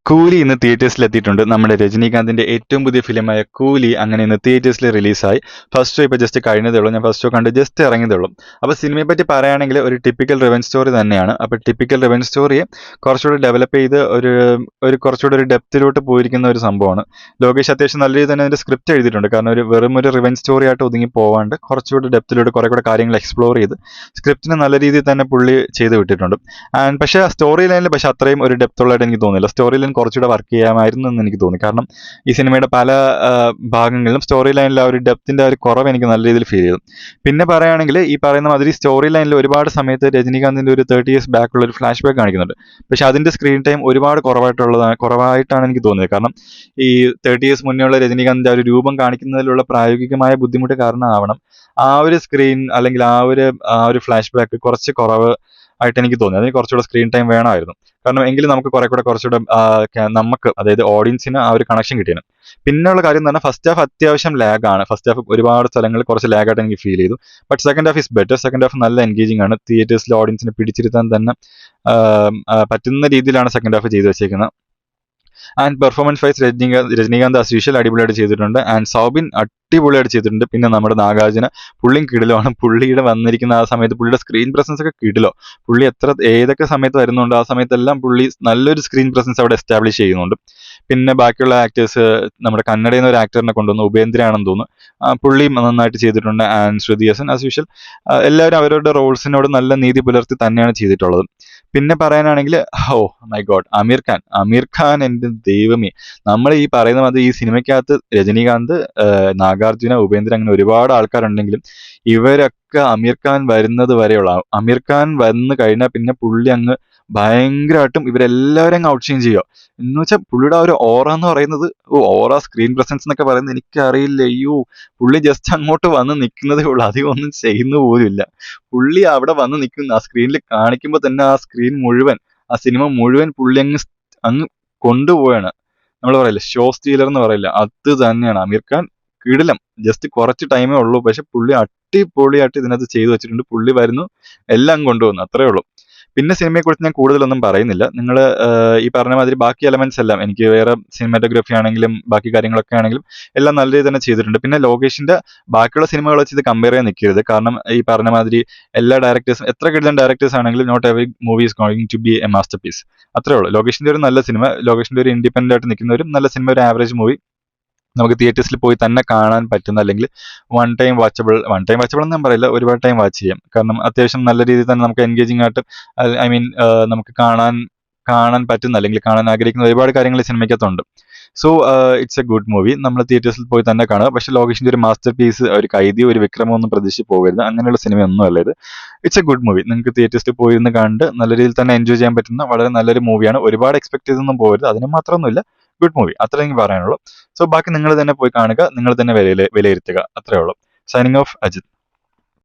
കൂലി ഇന്ന് തിയേറ്റേഴ്സിൽ എത്തിയിട്ടുണ്ട്. നമ്മുടെ രജനീകാന്തിന്റെ ഏറ്റവും പുതിയ ഫിലിമായ കൂലി അങ്ങനെ ഇന്ന് തിയേറ്റേഴ്സിൽ റിലീസായി. ഫസ്റ്റ് ഷോ ഇപ്പോൾ ജസ്റ്റ് കഴിഞ്ഞതേ ഉള്ളൂ. ഞാൻ ഫസ്റ്റ് ഷോ കണ്ട് ജസ്റ്റ് ഇറങ്ങിയതേ ഉള്ളൂ. അപ്പോൾ സിനിമയെ പറ്റി പറയുകയാണെങ്കിൽ ഒരു ടിപ്പിക്കൽ റിവെഞ്ച് സ്റ്റോറി തന്നെയാണ്. അപ്പോൾ ടിപ്പിക്കൽ റിവെഞ്ച് സ്റ്റോറിയെ കുറച്ചുകൂടി ഡെവലപ്പ് ചെയ്ത് ഒരു കുറച്ചുകൂടി ഒരു ഡെപ്തിലോട്ട് പോയിരിക്കുന്ന ഒരു സംഭവമാണ്. ലോകേഷ് അത്യാവശ്യം നല്ല രീതിയിൽ തന്നെ അതിന്റെ സ്ക്രിപ്റ്റ് എഴുതിയിട്ടുണ്ട്. കാരണം വെറും ഒരു റിവെഞ്ച് സ്റ്റോറി ആയിട്ട് ഒതുങ്ങി പോവാണ്ട് കുറച്ചുകൂടി ഡെപ്തിലോട്ട് കുറെ കൂടെ കാര്യങ്ങൾ എക്സ്പ്ലോർ ചെയ്ത് സ്ക്രിപ്റ്റിന് നല്ല രീതിയിൽ തന്നെ പുള്ളി ചെയ്ത് വിട്ടിട്ടുണ്ട്. ആൻഡ് പക്ഷേ സ്റ്റോറി ലൈനിൽ അത്രയും ഒരു ഡെപ്ത് ഉള്ളതായിട്ട് എനിക്ക് തോന്നിയില്ല. സ്റ്റോറി ലൈൻ കുറച്ചുകൂടെ വർക്ക് ചെയ്യാമായിരുന്നു എന്ന് എനിക്ക് തോന്നി. കാരണം ഈ സിനിമയുടെ പല ഭാഗങ്ങളിലും സ്റ്റോറി ലൈനിൽ ആ ഒരു ഡെപ്തിന്റെ ഒരു കുറവ് എനിക്ക് നല്ല രീതിയിൽ ഫീൽ ചെയ്തു. പിന്നെ പറയുകയാണെങ്കിൽ ഈ പറയുന്ന മാതിരി സ്റ്റോറി ലൈനിൽ ഒരുപാട് സമയത്ത് രജനീകാന്തിന്റെ ഒരു 30 years ബാക്കുള്ള ഒരു ഫ്ലാഷ് ബാക്ക് കാണിക്കുന്നുണ്ട്. പക്ഷെ അതിന്റെ സ്ക്രീൻ ടൈം ഒരുപാട് കുറവായിട്ടാണ് എനിക്ക് തോന്നിയത്. കാരണം ഈ 30 years മുന്നേ ഉള്ള രജനീകാന്തിന്റെ ആ ഒരു രൂപം കാണിക്കുന്നതിലുള്ള പ്രായോഗികമായ ബുദ്ധിമുട്ട് കാരണമാവണം ആ ഒരു സ്ക്രീൻ അല്ലെങ്കിൽ ആ ഒരു ഫ്ലാഷ് ബാക്ക് കുറച്ച് കുറവ് ആയിട്ട് എനിക്ക് തോന്നി. അതിന് കുറച്ചുകൂടെ സ്ക്രീൻ ടൈം വേണമായിരുന്നു. കാരണം എങ്കിലും നമുക്ക് കുറച്ചുകൂടെ നമുക്ക് അതായത് ഓഡിയൻസിന് ആ ഒരു കണക്ഷൻ കിട്ടിയാണ്. പിന്നെയുള്ള കാര്യം എന്ന് പറഞ്ഞാൽ ഫസ്റ്റ് ഹാഫ് അത്യാവശ്യം ലാഗാണ്. ഫസ്റ്റ് ഹാഫ് ഒരുപാട് സ്ഥലങ്ങളിൽ കുറച്ച് ലാഗായിട്ട് എനിക്ക് ഫീൽ ചെയ്തു. But second half is better. Second half നല്ല എൻഗേജിംഗ് ആണ്. തിയേറ്റേഴ്സിലെ ഓഡിയൻസിനെ പിടിച്ചിരുത്താൻ തന്നെ പറ്റുന്ന രീതിയിലാണ് സെക്കൻഡ് ഹാഫ് ചെയ്തു വെച്ചേക്കുന്നത്. And performance wise Rajinikanth as usual അടിപൊളിയായിട്ട് ചെയ്തിട്ടുണ്ട്. ആൻഡ് സൗബിൻ അടിപൊളിയായിട്ട് ചെയ്തിട്ടുണ്ട്. പിന്നെ നമ്മുടെ നാഗാർജുന പുള്ളിയും കിടിലമാണ്. പുള്ളിയുടെ വന്നിരിക്കുന്ന ആ സമയത്ത് പുള്ളിയുടെ സ്ക്രീൻ പ്രസൻസ് ഒക്കെ കിടിലോ. പുള്ളി ഏതൊക്കെ സമയത്ത് വരുന്നുണ്ട് ആ സമയത്തെല്ലാം പുള്ളി നല്ലൊരു സ്ക്രീൻ പ്രസൻസ് അവിടെ എസ്റ്റാബ്ലിഷ് ചെയ്യുന്നുണ്ട്. പിന്നെ ബാക്കിയുള്ള ആക്ടേഴ്സ് നമ്മുടെ കന്നഡയിൽ നിന്ന് ഒരു ആക്ടറിനെ കൊണ്ടുവന്നു, ഉപേന്ദ്രയാണെന്ന് തോന്നുന്നു. പുള്ളി നന്നായിട്ട് ചെയ്തിട്ടുണ്ട്. And Shruti Haasan as usual എല്ലാവരും അവരുടെ റോൾസിനോട് നല്ല നീതി പുലർത്തി തന്നെയാണ് ചെയ്തിട്ടുള്ളത്. പിന്നെ പറയാനാണെങ്കിൽ മൈ ഗോഡ് അമീർ ഖാൻ എൻ്റെ ദൈവമേ, നമ്മൾ ഈ പറയുന്ന മാതിരി ഈ സിനിമയ്ക്കകത്ത് രജനീകാന്ത്, നാഗാർജുന, ഉപേന്ദ്ര അങ്ങനെ ഒരുപാട് ആൾക്കാരുണ്ടെങ്കിലും ഇവരൊക്കെ അമീർ ഖാൻ വരുന്നത് വരെയുള്ള അമീർ ഖാൻ വന്നു കഴിഞ്ഞാൽ പിന്നെ പുള്ളി അങ്ങ് ഭയങ്കരമായിട്ടും ഇവരെല്ലാവരും അങ്ങ് ഔട്ട് ഷൈൻ ചെയ്യുക. എന്ന് വെച്ചാൽ പുള്ളിയുടെ ആ ഒരു ഓറ എന്ന് പറയുന്നത്, ഓറ സ്ക്രീൻ പ്രസൻസ് എന്നൊക്കെ പറയുന്നത് എനിക്കറിയില്ല. അയ്യോ, പുള്ളി ജസ്റ്റ് അങ്ങോട്ട് വന്ന് നിൽക്കുന്നതേ ഉള്ളൂ, അധികം ഒന്നും ചെയ്യുന്ന പോലുമില്ല. പുള്ളി അവിടെ വന്ന് നിൽക്കുന്ന ആ സ്ക്രീനിൽ കാണിക്കുമ്പോൾ തന്നെ ആ സ്ക്രീൻ മുഴുവൻ, ആ സിനിമ മുഴുവൻ പുള്ളി അങ്ങ് കൊണ്ടുപോവാണ്. നമ്മൾ പറയില്ല ഷോ സ്റ്റീലർ എന്ന് പറയില്ല, അത് തന്നെയാണ് അമീർ ഖാൻ. കിടിലം. ജസ്റ്റ് കുറച്ച് ടൈമേ ഉള്ളൂ, പക്ഷെ പുള്ളി അടിപൊളിയായിട്ട് ഇതിനകത്ത് ചെയ്തു വെച്ചിട്ടുണ്ട്. പുള്ളി വരുന്നു, എല്ലാം കൊണ്ടുവന്നു, അത്രേ ഉള്ളൂ. പിന്നെ സിനിമയെക്കുറിച്ച് ഞാൻ കൂടുതലൊന്നും പറയുന്നില്ല. നിങ്ങൾ ഈ പറഞ്ഞ മാതിരി ബാക്കി എലമെന്റ്സ് എല്ലാം എനിക്ക് വേറെ സിനിമാറ്റോഗ്രഫി ആണെങ്കിലും ബാക്കി കാര്യങ്ങളൊക്കെ ആണെങ്കിലും എല്ലാം നല്ല രീതിയിൽ തന്നെ ചെയ്തിട്ടുണ്ട്. പിന്നെ ലോകേഷിന്റെ ബാക്കിയുള്ള സിനിമകൾ വെച്ച് ഇത് കമ്പയർ ചെയ്യാൻ നിൽക്കരുത്. കാരണം ഈ പറഞ്ഞ മാതിരി എല്ലാ ഡയറക്ടേഴ്സും എത്ര കിട്ടുന്ന ഡയറക്ടേഴ്സ് ആണെങ്കിലും not every movie is going to be a masterpiece. അത്രേ ഉള്ളൂ. ലോകേഷിന്റെ ഒരു നല്ല സിനിമ, ലോകേഷിന്റെ ഒരു ഇൻഡിപെൻഡന്റ് ആയിട്ട് നിൽക്കുന്ന ഒരു നല്ല സിനിമ, ഒരു ആവറേജ് മൂവി നമുക്ക് തിയേറ്റേഴ്സിൽ പോയി തന്നെ കാണാൻ പറ്റുന്ന, അല്ലെങ്കിൽ വൺ ടൈം വാച്ചബിൾ എന്ന് ഞാൻ പറയില്ല, ഒരുപാട് ടൈം വാച്ച് ചെയ്യാം. കാരണം അത്യാവശ്യം നല്ല രീതിയിൽ തന്നെ നമുക്ക് എൻഗേജിംഗ് ആയിട്ട് നമുക്ക് കാണാൻ പറ്റുന്ന അല്ലെങ്കിൽ കാണാൻ ആഗ്രഹിക്കുന്ന ഒരുപാട് കാര്യങ്ങൾ ഈ സിനിമയ്ക്കകത്തുണ്ട്. So it's a good movie. നമ്മൾ തിയേറ്റേഴ്സിൽ പോയി തന്നെ കാണുക. പക്ഷേ ലോകേഷിന്റെ ഒരു മാസ്റ്റർ പീസ്, ഒരു കൈദി, ഒരു വിക്രമം ഒന്നും പ്രതീക്ഷിച്ച് പോകരുത്. അങ്ങനെയുള്ള സിനിമയൊന്നും അല്ല ഇത്. It's a good movie. നിങ്ങൾക്ക് തിയേറ്റേഴ്സിൽ പോയി ഇരുന്ന് കണ്ട് നല്ല രീതിയിൽ തന്നെ എൻജോയ് ചെയ്യാൻ പറ്റുന്ന വളരെ നല്ലൊരു മൂവിയാണ്. ഒരുപാട് എക്സ്പെക്ട് ചെയ്തൊന്നും പോകരുത്, അതിന് മാത്രമൊന്നുമില്ല. ഗുഡ് മൂവി, അത്രേ എനിക്ക് പറയാനുള്ളൂ. സോ ബാക്കി നിങ്ങൾ തന്നെ പോയി കാണുക, നിങ്ങൾ തന്നെ വിലയിരുത്തുക, അത്രേ ഉള്ളൂ. Signing off, Ajith.